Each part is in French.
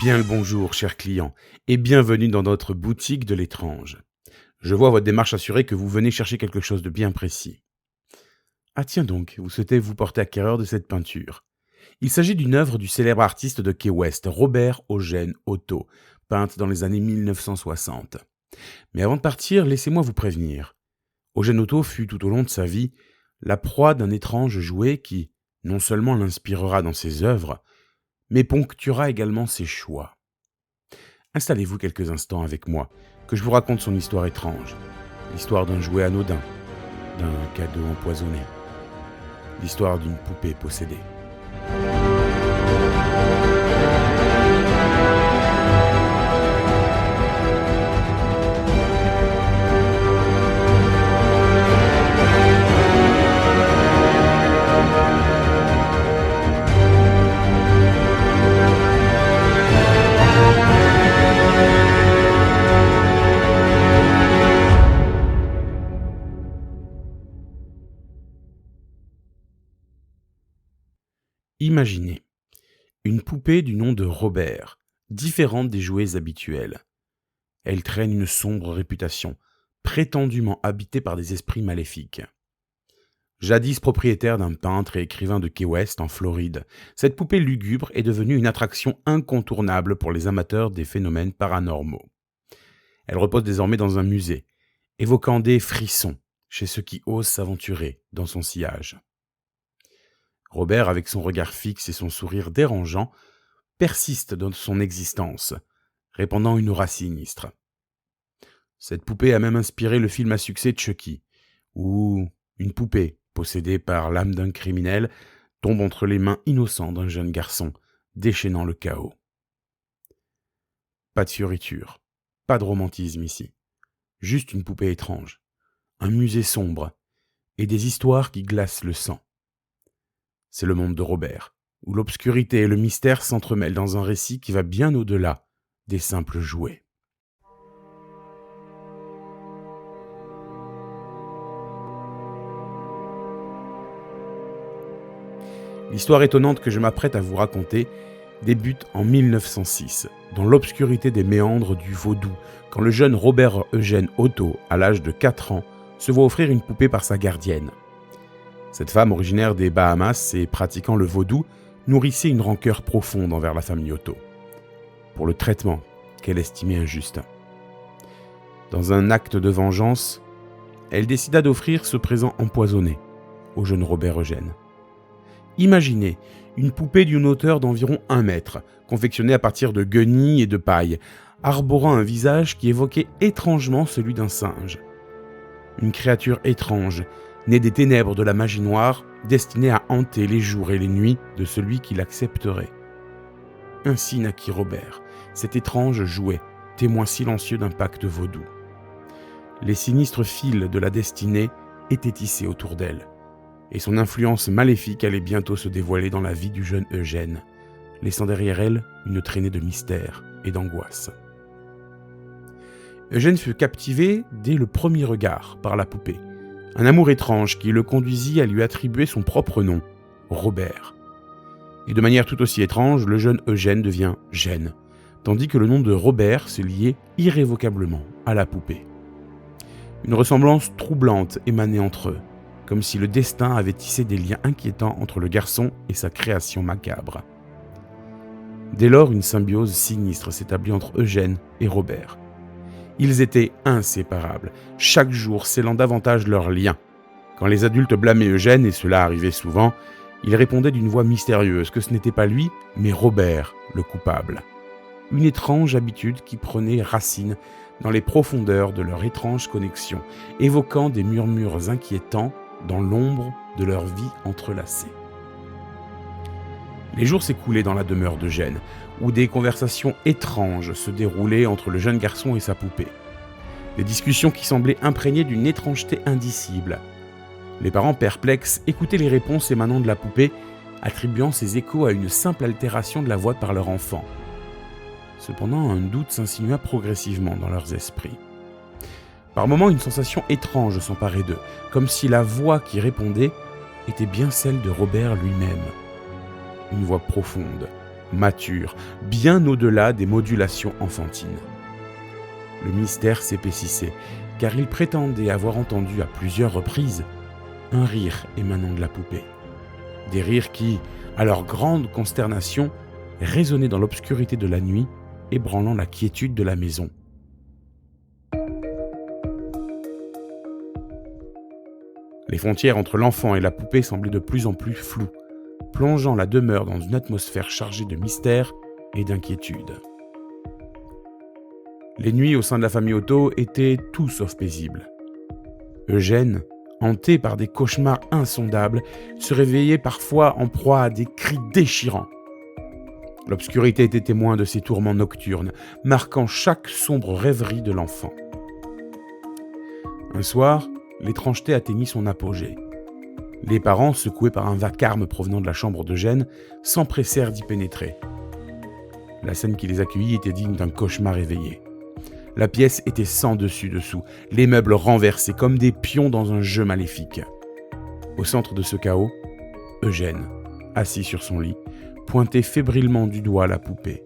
Bien le bonjour, cher client, et bienvenue dans notre boutique de l'étrange. Je vois votre démarche assurée que vous venez chercher quelque chose de bien précis. Ah tiens donc, vous souhaitez vous porter acquéreur de cette peinture. Il s'agit d'une œuvre du célèbre artiste de Key West, Robert Eugène Otto, peinte dans les années 1960. Mais avant de partir, laissez-moi vous prévenir. Eugène Otto fut tout au long de sa vie la proie d'un étrange jouet qui, non seulement l'inspirera dans ses œuvres, mais ponctuera également ses choix. Installez-vous quelques instants avec moi, que je vous raconte son histoire étrange. L'histoire d'un jouet anodin, d'un cadeau empoisonné. L'histoire d'une poupée possédée. Imaginez une poupée du nom de Robert, différente des jouets habituels. Elle traîne une sombre réputation, prétendument habitée par des esprits maléfiques. Jadis propriétaire d'un peintre et écrivain de Key West en Floride, cette poupée lugubre est devenue une attraction incontournable pour les amateurs des phénomènes paranormaux. Elle repose désormais dans un musée, évoquant des frissons chez ceux qui osent s'aventurer dans son sillage. Robert, avec son regard fixe et son sourire dérangeant, persiste dans son existence, répandant une aura sinistre. Cette poupée a même inspiré le film à succès Chucky, où une poupée, possédée par l'âme d'un criminel, tombe entre les mains innocentes d'un jeune garçon, déchaînant le chaos. Pas de fioriture, pas de romantisme ici, juste une poupée étrange, un musée sombre, et des histoires qui glacent le sang. C'est le monde de Robert, où l'obscurité et le mystère s'entremêlent dans un récit qui va bien au-delà des simples jouets. L'histoire étonnante que je m'apprête à vous raconter débute en 1906, dans l'obscurité des méandres du Vaudou, quand le jeune Robert Eugène Otto, à l'âge de 4 ans, se voit offrir une poupée par sa gardienne. Cette femme, originaire des Bahamas et pratiquant le vaudou, nourrissait une rancœur profonde envers la famille Otto, pour le traitement qu'elle estimait injuste. Dans un acte de vengeance, elle décida d'offrir ce présent empoisonné au jeune Robert Eugène. Imaginez une poupée d'une hauteur d'environ 1 mètre, confectionnée à partir de guenilles et de paille, arborant un visage qui évoquait étrangement celui d'un singe. Une créature étrange, née des ténèbres de la magie noire, destinée à hanter les jours et les nuits de celui qui l'accepterait. Ainsi naquit Robert, cet étrange jouet, témoin silencieux d'un pacte vaudou. Les sinistres fils de la destinée étaient tissés autour d'elle, et son influence maléfique allait bientôt se dévoiler dans la vie du jeune Eugène, laissant derrière elle une traînée de mystère et d'angoisse. Eugène fut captivé dès le premier regard par la poupée, un amour étrange qui le conduisit à lui attribuer son propre nom, Robert. Et de manière tout aussi étrange, le jeune Eugène devient Gêne, tandis que le nom de Robert se liait irrévocablement à la poupée. Une ressemblance troublante émanait entre eux, comme si le destin avait tissé des liens inquiétants entre le garçon et sa création macabre. Dès lors, une symbiose sinistre s'établit entre Eugène et Robert. Ils étaient inséparables, chaque jour scellant davantage leur lien. Quand les adultes blâmaient Eugène, et cela arrivait souvent, il répondait d'une voix mystérieuse que ce n'était pas lui, mais Robert, le coupable. Une étrange habitude qui prenait racine dans les profondeurs de leur étrange connexion, évoquant des murmures inquiétants dans l'ombre de leur vie entrelacée. Les jours s'écoulaient dans la demeure d'Eugène, où des conversations étranges se déroulaient entre le jeune garçon et sa poupée. Des discussions qui semblaient imprégnées d'une étrangeté indicible. Les parents perplexes écoutaient les réponses émanant de la poupée, attribuant ces échos à une simple altération de la voix par leur enfant. Cependant, un doute s'insinua progressivement dans leurs esprits. Par moments, une sensation étrange s'emparait d'eux, comme si la voix qui répondait était bien celle de Robert lui-même. Une voix profonde, mature, bien au-delà des modulations enfantines. Le mystère s'épaississait, car il prétendait avoir entendu à plusieurs reprises un rire émanant de la poupée. Des rires qui, à leur grande consternation, résonnaient dans l'obscurité de la nuit, ébranlant la quiétude de la maison. Les frontières entre l'enfant et la poupée semblaient de plus en plus floues, plongeant la demeure dans une atmosphère chargée de mystère et d'inquiétude. Les nuits au sein de la famille Otto étaient tout sauf paisibles. Eugène, hanté par des cauchemars insondables, se réveillait parfois en proie à des cris déchirants. L'obscurité était témoin de ces tourments nocturnes, marquant chaque sombre rêverie de l'enfant. Un soir, l'étrangeté atteignit son apogée. Les parents, secoués par un vacarme provenant de la chambre d'Eugène, s'empressèrent d'y pénétrer. La scène qui les accueillit était digne d'un cauchemar éveillé. La pièce était sans dessus-dessous, les meubles renversés comme des pions dans un jeu maléfique. Au centre de ce chaos, Eugène, assis sur son lit, pointait fébrilement du doigt la poupée.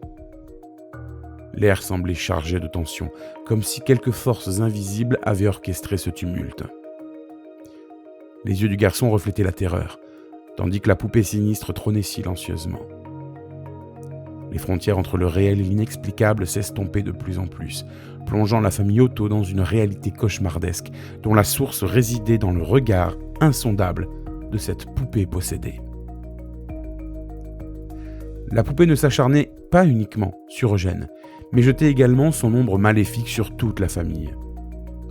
L'air semblait chargé de tension, comme si quelques forces invisibles avaient orchestré ce tumulte. Les yeux du garçon reflétaient la terreur, tandis que la poupée sinistre trônait silencieusement. Les frontières entre le réel et l'inexplicable s'estompaient de plus en plus, plongeant la famille Otto dans une réalité cauchemardesque dont la source résidait dans le regard insondable de cette poupée possédée. La poupée ne s'acharnait pas uniquement sur Eugène, mais jetait également son ombre maléfique sur toute la famille.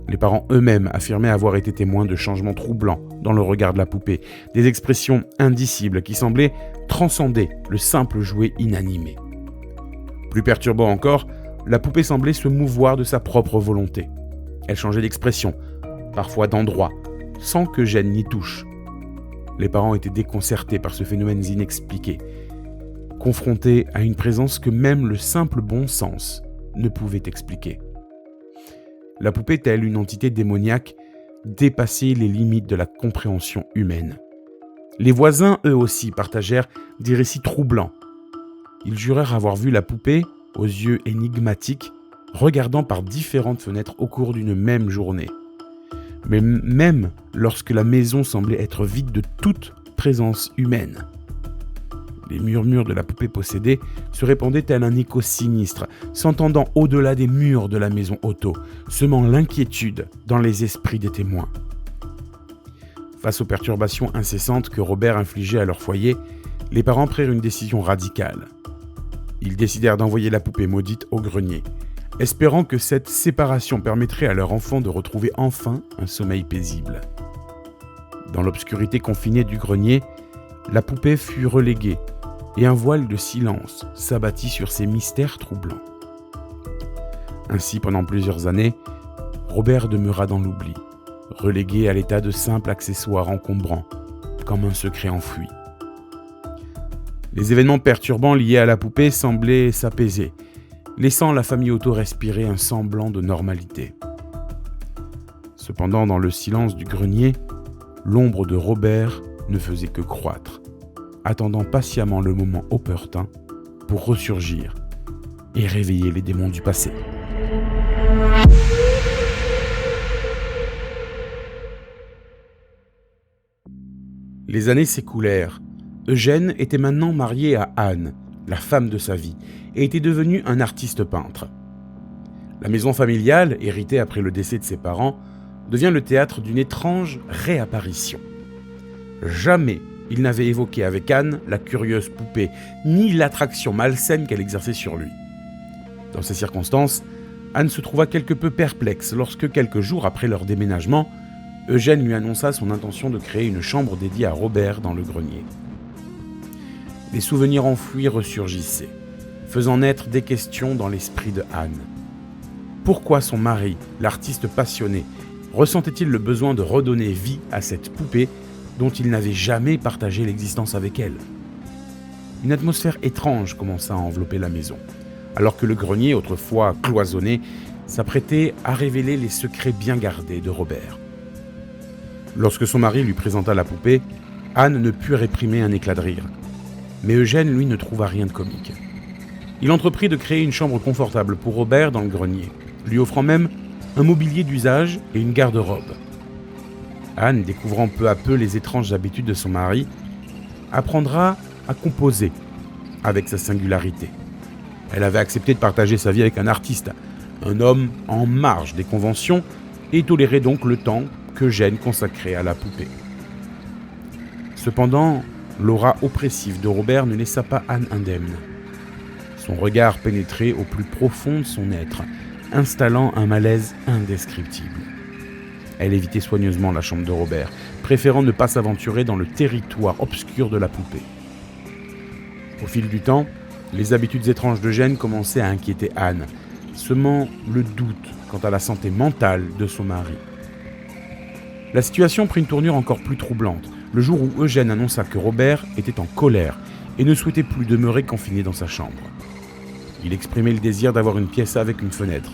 Les parents eux-mêmes affirmaient avoir été témoins de changements troublants dans le regard de la poupée, des expressions indicibles qui semblaient transcender le simple jouet inanimé. Plus perturbant encore, la poupée semblait se mouvoir de sa propre volonté. Elle changeait d'expression, parfois d'endroit, sans qu'Eugène n'y touche. Les parents étaient déconcertés par ce phénomène inexpliqué, confrontés à une présence que même le simple bon sens ne pouvait expliquer. La poupée, telle une entité démoniaque, dépassait les limites de la compréhension humaine. Les voisins, eux aussi, partagèrent des récits troublants. Ils jurèrent avoir vu la poupée, aux yeux énigmatiques, regardant par différentes fenêtres au cours d'une même journée. Mais même lorsque la maison semblait être vide de toute présence humaine. Les murmures de la poupée possédée se répandaient tel un écho sinistre, s'entendant au-delà des murs de la maison Otto, semant l'inquiétude dans les esprits des témoins. Face aux perturbations incessantes que Robert infligeait à leur foyer, les parents prirent une décision radicale. Ils décidèrent d'envoyer la poupée maudite au grenier, espérant que cette séparation permettrait à leur enfant de retrouver enfin un sommeil paisible. Dans l'obscurité confinée du grenier, la poupée fut reléguée et un voile de silence s'abattit sur ces mystères troublants. Ainsi, pendant plusieurs années, Robert demeura dans l'oubli, relégué à l'état de simple accessoire encombrant, comme un secret enfoui. Les événements perturbants liés à la poupée semblaient s'apaiser, laissant la famille Otto respirer un semblant de normalité. Cependant, dans le silence du grenier, l'ombre de Robert ne faisait que croître, attendant patiemment le moment opportun pour ressurgir et réveiller les démons du passé. Les années s'écoulèrent. Eugène était maintenant marié à Anne, la femme de sa vie, et était devenu un artiste peintre. La maison familiale, héritée après le décès de ses parents, devient le théâtre d'une étrange réapparition. Jamais il n'avait évoqué avec Anne la curieuse poupée, ni l'attraction malsaine qu'elle exerçait sur lui. Dans ces circonstances, Anne se trouva quelque peu perplexe lorsque, quelques jours après leur déménagement, Eugène lui annonça son intention de créer une chambre dédiée à Robert dans le grenier. Les souvenirs enfouis ressurgissaient, faisant naître des questions dans l'esprit de Anne. Pourquoi son mari, l'artiste passionné, ressentait-il le besoin de redonner vie à cette poupée dont il n'avait jamais partagé l'existence avec elle ? Une atmosphère étrange commença à envelopper la maison, alors que le grenier, autrefois cloisonné, s'apprêtait à révéler les secrets bien gardés de Robert. Lorsque son mari lui présenta la poupée, Anne ne put réprimer un éclat de rire. Mais Eugène, lui, ne trouva rien de comique. Il entreprit de créer une chambre confortable pour Robert dans le grenier, lui offrant même un mobilier d'usage et une garde-robe. Anne, découvrant peu à peu les étranges habitudes de son mari, apprendra à composer avec sa singularité. Elle avait accepté de partager sa vie avec un artiste, un homme en marge des conventions, et tolérait donc le temps qu'Eugène consacrait à la poupée. Cependant, l'aura oppressive de Robert ne laissa pas Anne indemne. Son regard pénétrait au plus profond de son être, installant un malaise indescriptible. Elle évitait soigneusement la chambre de Robert, préférant ne pas s'aventurer dans le territoire obscur de la poupée. Au fil du temps, les habitudes étranges d'Eugène commençaient à inquiéter Anne, semant le doute quant à la santé mentale de son mari. La situation prit une tournure encore plus troublante, le jour où Eugène annonça que Robert était en colère et ne souhaitait plus demeurer confiné dans sa chambre. Il exprimait le désir d'avoir une pièce avec une fenêtre.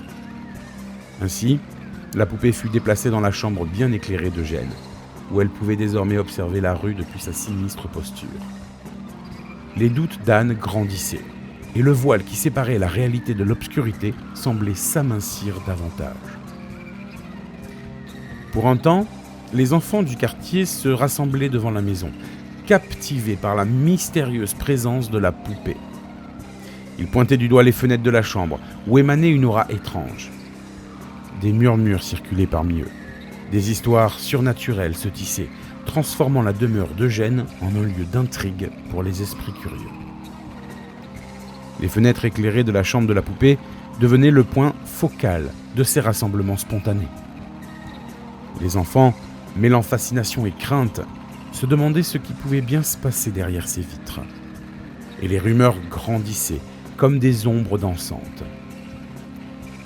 Ainsi, la poupée fut déplacée dans la chambre bien éclairée d'Eugène, où elle pouvait désormais observer la rue depuis sa sinistre posture. Les doutes d'Anne grandissaient, et le voile qui séparait la réalité de l'obscurité semblait s'amincir davantage. Pour un temps, les enfants du quartier se rassemblaient devant la maison, captivés par la mystérieuse présence de la poupée. Ils pointaient du doigt les fenêtres de la chambre, où émanait une aura étrange. Des murmures circulaient parmi eux. Des histoires surnaturelles se tissaient, transformant la demeure d'Eugène en un lieu d'intrigue pour les esprits curieux. Les fenêtres éclairées de la chambre de la poupée devenaient le point focal de ces rassemblements spontanés. Les enfants, mêlant fascination et crainte, se demandaient ce qui pouvait bien se passer derrière ces vitres. Et les rumeurs grandissaient, comme des ombres dansantes.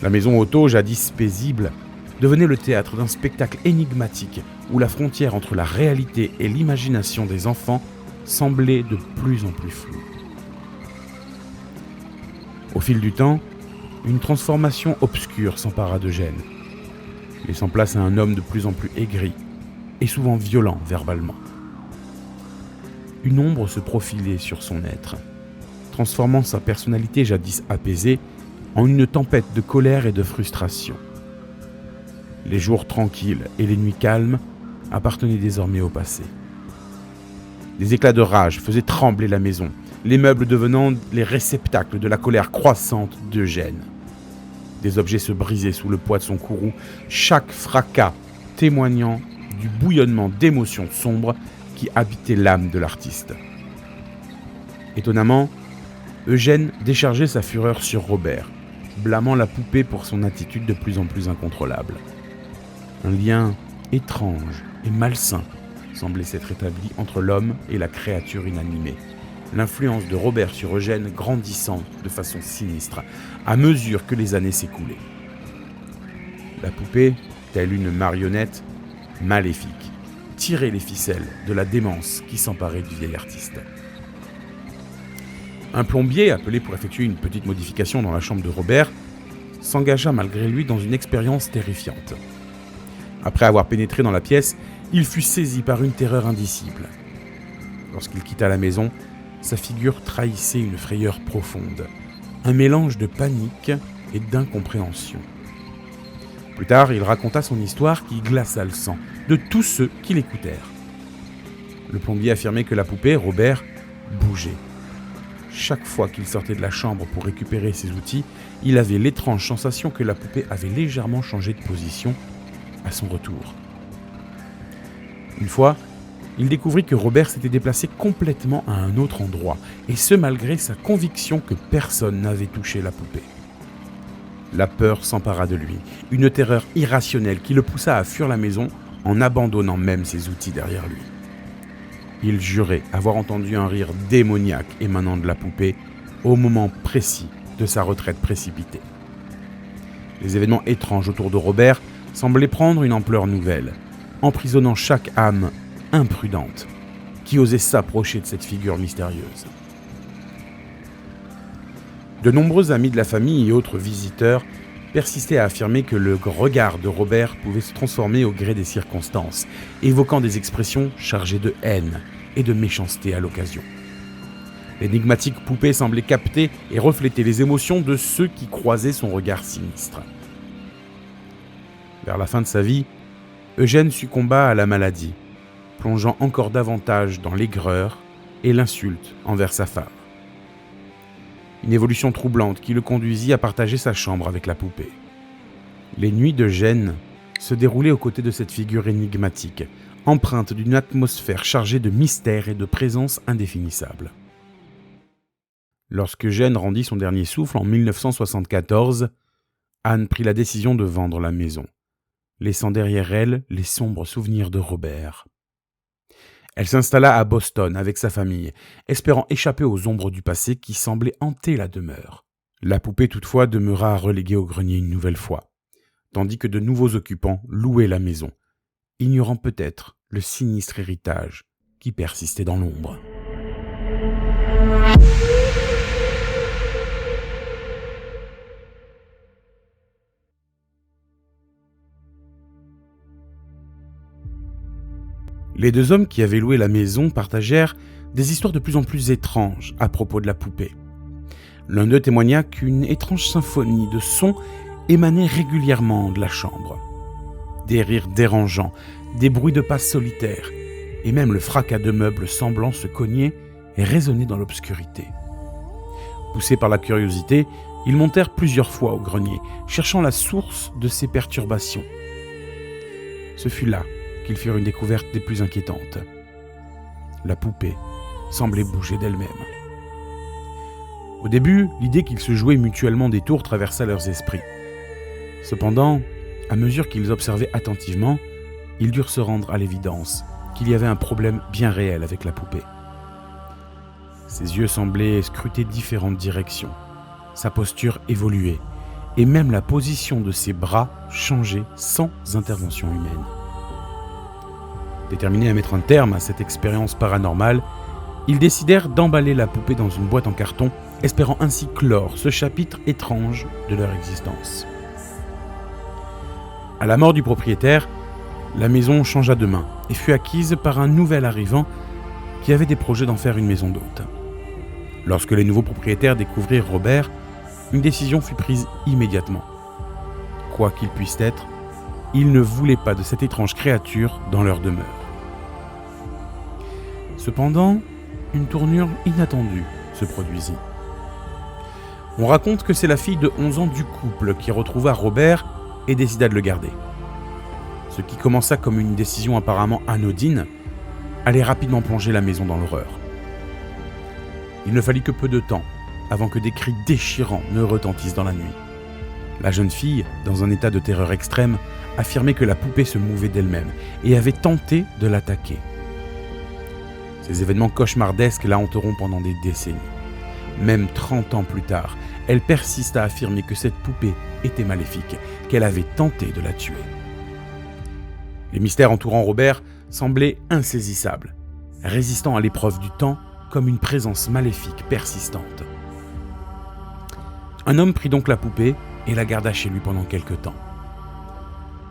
La maison Otto, jadis paisible, devenait le théâtre d'un spectacle énigmatique où la frontière entre la réalité et l'imagination des enfants semblait de plus en plus floue. Au fil du temps, une transformation obscure s'empara d'Eugène, laissant place à un homme de plus en plus aigri et souvent violent verbalement. Une ombre se profilait sur son être, transformant sa personnalité jadis apaisée en une tempête de colère et de frustration. Les jours tranquilles et les nuits calmes appartenaient désormais au passé. Des éclats de rage faisaient trembler la maison, les meubles devenant les réceptacles de la colère croissante d'Eugène. Des objets se brisaient sous le poids de son courroux, chaque fracas témoignant du bouillonnement d'émotions sombres qui habitait l'âme de l'artiste. Étonnamment, Eugène déchargeait sa fureur sur Robert, blâmant la poupée pour son attitude de plus en plus incontrôlable. Un lien étrange et malsain semblait s'être établi entre l'homme et la créature inanimée, l'influence de Robert sur Eugène grandissant de façon sinistre à mesure que les années s'écoulaient. La poupée, telle une marionnette maléfique, tirait les ficelles de la démence qui s'emparait du vieil artiste. Un plombier, appelé pour effectuer une petite modification dans la chambre de Robert, s'engagea malgré lui dans une expérience terrifiante. Après avoir pénétré dans la pièce, il fut saisi par une terreur indicible. Lorsqu'il quitta la maison, sa figure trahissait une frayeur profonde, un mélange de panique et d'incompréhension. Plus tard, il raconta son histoire qui glaça le sang de tous ceux qui l'écoutèrent. Le plombier affirmait que la poupée, Robert, bougeait. Chaque fois qu'il sortait de la chambre pour récupérer ses outils, il avait l'étrange sensation que la poupée avait légèrement changé de position à son retour. Une fois, il découvrit que Robert s'était déplacé complètement à un autre endroit, et ce malgré sa conviction que personne n'avait touché la poupée. La peur s'empara de lui, une terreur irrationnelle qui le poussa à fuir la maison en abandonnant même ses outils derrière lui. Il jurait avoir entendu un rire démoniaque émanant de la poupée au moment précis de sa retraite précipitée. Les événements étranges autour de Robert semblaient prendre une ampleur nouvelle, emprisonnant chaque âme imprudente qui osait s'approcher de cette figure mystérieuse. De nombreux amis de la famille et autres visiteurs persistaient à affirmer que le regard de Robert pouvait se transformer au gré des circonstances, évoquant des expressions chargées de haine et de méchanceté à l'occasion. L'énigmatique poupée semblait capter et refléter les émotions de ceux qui croisaient son regard sinistre. Vers la fin de sa vie, Eugène succomba à la maladie, plongeant encore davantage dans l'aigreur et l'insulte envers sa femme. Une évolution troublante qui le conduisit à partager sa chambre avec la poupée. Les nuits d'Eugène se déroulaient aux côtés de cette figure énigmatique, empreinte d'une atmosphère chargée de mystère et de présence indéfinissable. Lorsque Eugène rendit son dernier souffle en 1974, Anne prit la décision de vendre la maison, laissant derrière elle les sombres souvenirs de Robert. Elle s'installa à Boston avec sa famille, espérant échapper aux ombres du passé qui semblaient hanter la demeure. La poupée toutefois demeura reléguée au grenier une nouvelle fois, tandis que de nouveaux occupants louaient la maison, ignorant peut-être le sinistre héritage qui persistait dans l'ombre. Les deux hommes qui avaient loué la maison partagèrent des histoires de plus en plus étranges à propos de la poupée. L'un d'eux témoigna qu'une étrange symphonie de sons émanait régulièrement de la chambre. Des rires dérangeants, des bruits de pas solitaires, et même le fracas de meubles semblant se cogner et résonner dans l'obscurité. Poussés par la curiosité, ils montèrent plusieurs fois au grenier, cherchant la source de ces perturbations. Ce fut là qu'ils firent une découverte des plus inquiétantes. La poupée semblait bouger d'elle-même. Au début, l'idée qu'ils se jouaient mutuellement des tours traversa leurs esprits. Cependant, à mesure qu'ils observaient attentivement, ils durent se rendre à l'évidence qu'il y avait un problème bien réel avec la poupée. Ses yeux semblaient scruter différentes directions, sa posture évoluait, et même la position de ses bras changeait sans intervention humaine. Déterminés à mettre un terme à cette expérience paranormale, ils décidèrent d'emballer la poupée dans une boîte en carton, espérant ainsi clore ce chapitre étrange de leur existence. À la mort du propriétaire, la maison changea de main et fut acquise par un nouvel arrivant qui avait des projets d'en faire une maison d'hôte. Lorsque les nouveaux propriétaires découvrirent Robert, une décision fut prise immédiatement. Quoi qu'il puisse être, ils ne voulaient pas de cette étrange créature dans leur demeure. Cependant, une tournure inattendue se produisit. On raconte que c'est la fille de 11 ans du couple qui retrouva Robert et décida de le garder. Ce qui commença comme une décision apparemment anodine, allait rapidement plonger la maison dans l'horreur. Il ne fallut que peu de temps avant que des cris déchirants ne retentissent dans la nuit. La jeune fille, dans un état de terreur extrême, affirmait que la poupée se mouvait d'elle-même et avait tenté de l'attaquer. Ces événements cauchemardesques la hanteront pendant des décennies. Même 30 ans plus tard, elle persiste à affirmer que cette poupée était maléfique, qu'elle avait tenté de la tuer. Les mystères entourant Robert semblaient insaisissables, résistant à l'épreuve du temps comme une présence maléfique persistante. Un homme prit donc la poupée et la garda chez lui pendant quelque temps.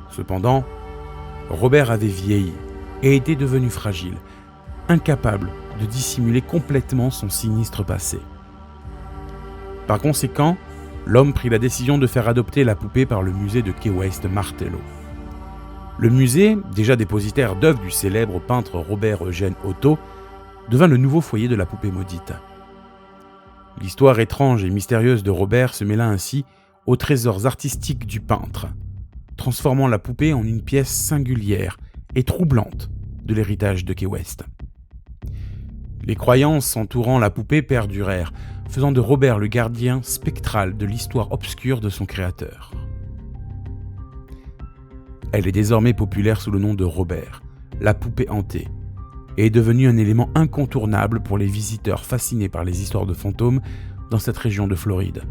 Cependant, Robert avait vieilli et était devenu fragile, incapable de dissimuler complètement son sinistre passé. Par conséquent, l'homme prit la décision de faire adopter la poupée par le musée de Key West Martello. Le musée, déjà dépositaire d'œuvres du célèbre peintre Robert Eugène Otto, devint le nouveau foyer de la poupée maudite. L'histoire étrange et mystérieuse de Robert se mêla ainsi aux trésors artistiques du peintre, transformant la poupée en une pièce singulière et troublante de l'héritage de Key West. Les croyances entourant la poupée perdurèrent, faisant de Robert le gardien spectral de l'histoire obscure de son créateur. Elle est désormais populaire sous le nom de Robert, la poupée hantée, et est devenue un élément incontournable pour les visiteurs fascinés par les histoires de fantômes dans cette région de Floride.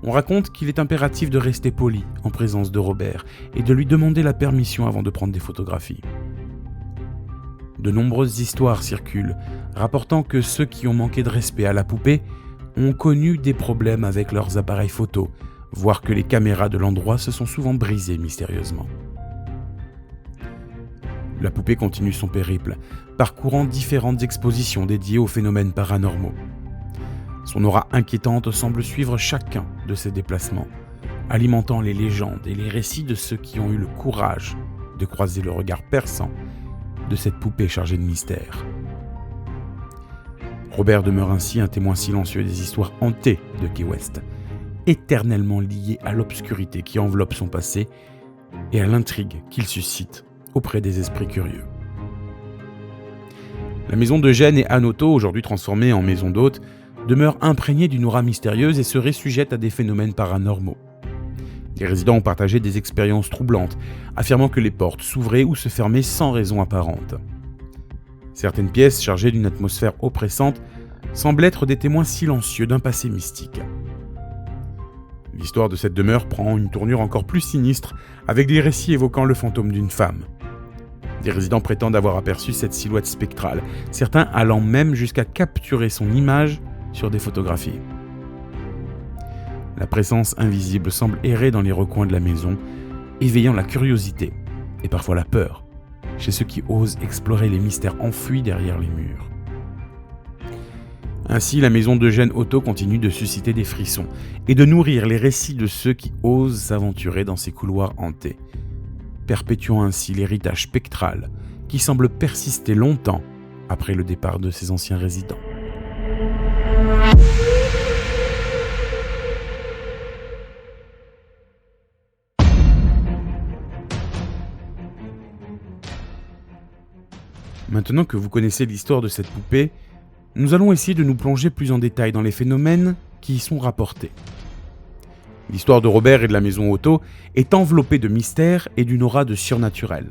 On raconte qu'il est impératif de rester poli en présence de Robert et de lui demander la permission avant de prendre des photographies. De nombreuses histoires circulent, rapportant que ceux qui ont manqué de respect à la poupée ont connu des problèmes avec leurs appareils photo, voire que les caméras de l'endroit se sont souvent brisées mystérieusement. La poupée continue son périple, parcourant différentes expositions dédiées aux phénomènes paranormaux. Son aura inquiétante semble suivre chacun de ses déplacements, alimentant les légendes et les récits de ceux qui ont eu le courage de croiser le regard perçant de cette poupée chargée de mystère. Robert demeure ainsi un témoin silencieux des histoires hantées de Key West, éternellement lié à l'obscurité qui enveloppe son passé et à l'intrigue qu'il suscite auprès des esprits curieux. La maison d'Eugène et Anne Otto, aujourd'hui transformée en maison d'hôtes, demeure imprégnée d'une aura mystérieuse et serait sujette à des phénomènes paranormaux. Les résidents ont partagé des expériences troublantes, affirmant que les portes s'ouvraient ou se fermaient sans raison apparente. Certaines pièces chargées d'une atmosphère oppressante semblent être des témoins silencieux d'un passé mystique. L'histoire de cette demeure prend une tournure encore plus sinistre, avec des récits évoquant le fantôme d'une femme. Des résidents prétendent avoir aperçu cette silhouette spectrale, certains allant même jusqu'à capturer son image sur des photographies. La présence invisible semble errer dans les recoins de la maison, éveillant la curiosité et parfois la peur chez ceux qui osent explorer les mystères enfouis derrière les murs. Ainsi, la maison d'Eugène Otto continue de susciter des frissons et de nourrir les récits de ceux qui osent s'aventurer dans ces couloirs hantés, perpétuant ainsi l'héritage spectral qui semble persister longtemps après le départ de ses anciens résidents. Maintenant que vous connaissez l'histoire de cette poupée, nous allons essayer de nous plonger plus en détail dans les phénomènes qui y sont rapportés. L'histoire de Robert et de la maison Otto est enveloppée de mystères et d'une aura de surnaturel.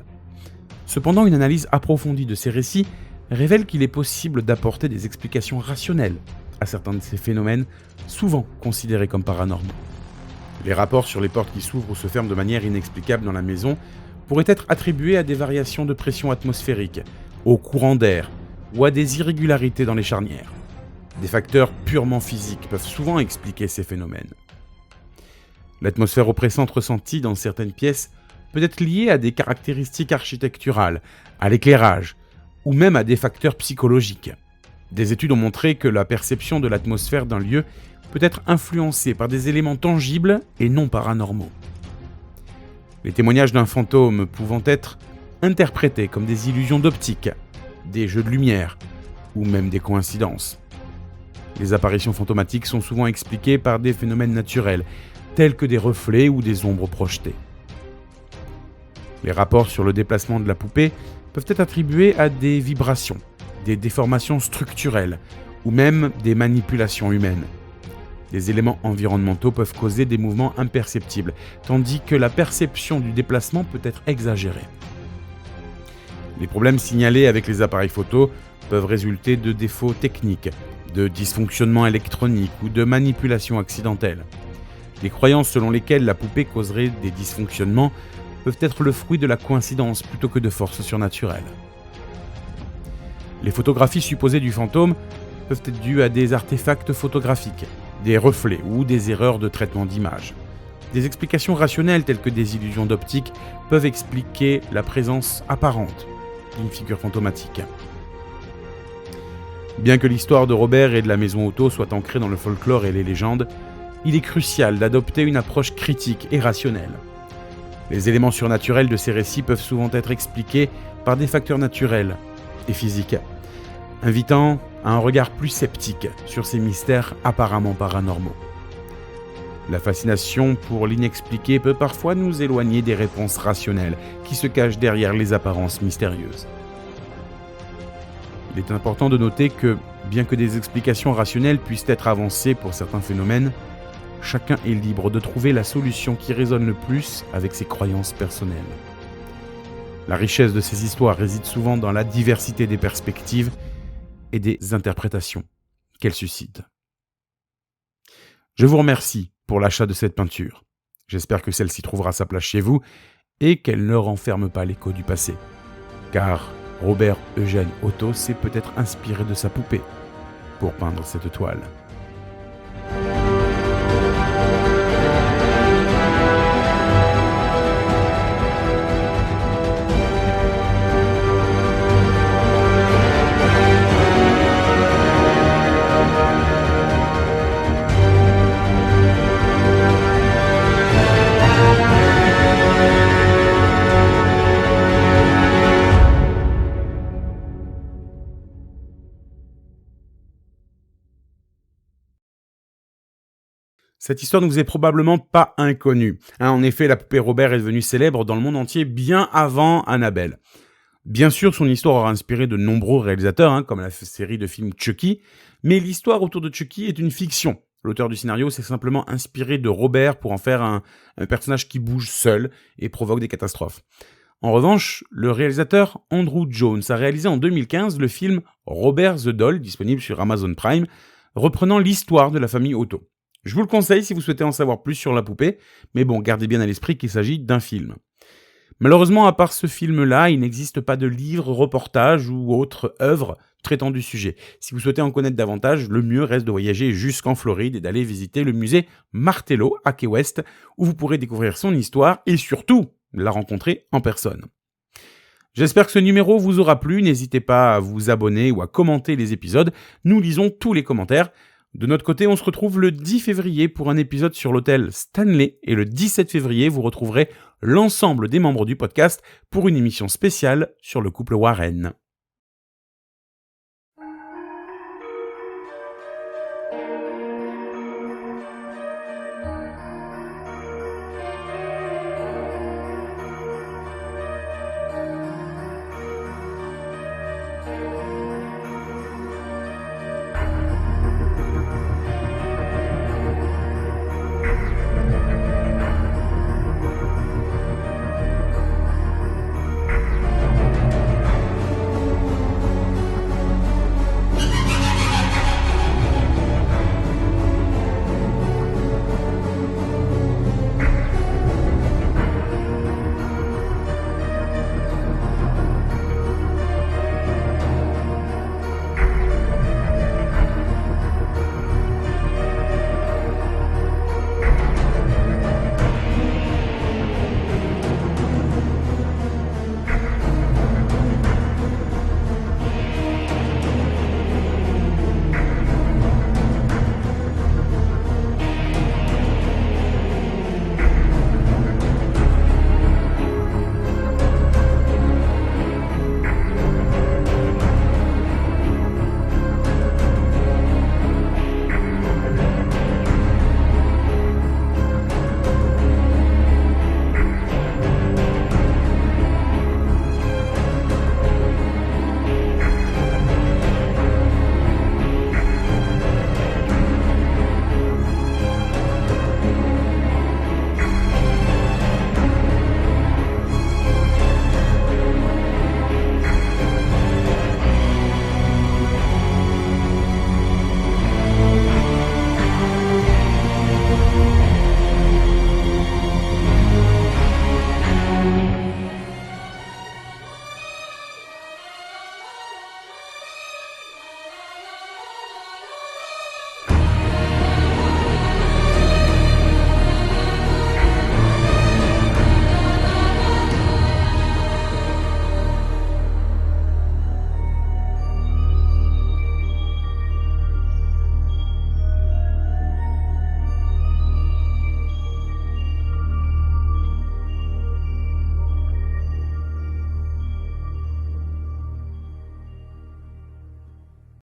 Cependant, une analyse approfondie de ces récits révèle qu'il est possible d'apporter des explications rationnelles à certains de ces phénomènes, souvent considérés comme paranormaux. Les rapports sur les portes qui s'ouvrent ou se ferment de manière inexplicable dans la maison pourraient être attribués à des variations de pression atmosphérique, au courant d'air ou à des irrégularités dans les charnières. Des facteurs purement physiques peuvent souvent expliquer ces phénomènes. L'atmosphère oppressante ressentie dans certaines pièces peut être liée à des caractéristiques architecturales, à l'éclairage, ou même à des facteurs psychologiques. Des études ont montré que la perception de l'atmosphère d'un lieu peut être influencée par des éléments tangibles et non paranormaux. Les témoignages d'un fantôme pouvant être interprétés comme des illusions d'optique, des jeux de lumière, ou même des coïncidences. Les apparitions fantomatiques sont souvent expliquées par des phénomènes naturels, tels que des reflets ou des ombres projetées. Les rapports sur le déplacement de la poupée peuvent être attribués à des vibrations, des déformations structurelles, ou même des manipulations humaines. Les éléments environnementaux peuvent causer des mouvements imperceptibles, tandis que la perception du déplacement peut être exagérée. Les problèmes signalés avec les appareils photo peuvent résulter de défauts techniques, de dysfonctionnements électroniques ou de manipulations accidentelles. Les croyances selon lesquelles la poupée causerait des dysfonctionnements peuvent être le fruit de la coïncidence plutôt que de forces surnaturelles. Les photographies supposées du fantôme peuvent être dues à des artefacts photographiques, des reflets ou des erreurs de traitement d'image. Des explications rationnelles telles que des illusions d'optique peuvent expliquer la présence apparente d'une figure fantomatique. Bien que l'histoire de Robert et de la maison Otto soit ancrée dans le folklore et les légendes, il est crucial d'adopter une approche critique et rationnelle. Les éléments surnaturels de ces récits peuvent souvent être expliqués par des facteurs naturels et physiques, invitant à un regard plus sceptique sur ces mystères apparemment paranormaux. La fascination pour l'inexpliqué peut parfois nous éloigner des réponses rationnelles qui se cachent derrière les apparences mystérieuses. Il est important de noter que, bien que des explications rationnelles puissent être avancées pour certains phénomènes, chacun est libre de trouver la solution qui résonne le plus avec ses croyances personnelles. La richesse de ces histoires réside souvent dans la diversité des perspectives et des interprétations qu'elles suscitent. Je vous remercie pour l'achat de cette peinture. J'espère que celle-ci trouvera sa place chez vous et qu'elle ne renferme pas l'écho du passé. Car Robert Eugène Otto s'est peut-être inspiré de sa poupée pour peindre cette toile. Cette histoire ne vous est probablement pas inconnue. En effet, la poupée Robert est devenue célèbre dans le monde entier bien avant Annabelle. Bien sûr, son histoire aura inspiré de nombreux réalisateurs, comme la série de films Chucky, mais l'histoire autour de Chucky est une fiction. L'auteur du scénario s'est simplement inspiré de Robert pour en faire un personnage qui bouge seul et provoque des catastrophes. En revanche, le réalisateur Andrew Jones a réalisé en 2015 le film Robert the Doll, disponible sur Amazon Prime, reprenant l'histoire de la famille Otto. Je vous le conseille si vous souhaitez en savoir plus sur la poupée, mais bon, gardez bien à l'esprit qu'il s'agit d'un film. Malheureusement, à part ce film-là, il n'existe pas de livre, reportage ou autre œuvre traitant du sujet. Si vous souhaitez en connaître davantage, le mieux reste de voyager jusqu'en Floride et d'aller visiter le musée Martello à Key West, où vous pourrez découvrir son histoire et surtout la rencontrer en personne. J'espère que ce numéro vous aura plu, n'hésitez pas à vous abonner ou à commenter les épisodes, nous lisons tous les commentaires. De notre côté, on se retrouve le 10 février pour un épisode sur l'hôtel Stanley et le 17 février, vous retrouverez l'ensemble des membres du podcast pour une émission spéciale sur le couple Warren.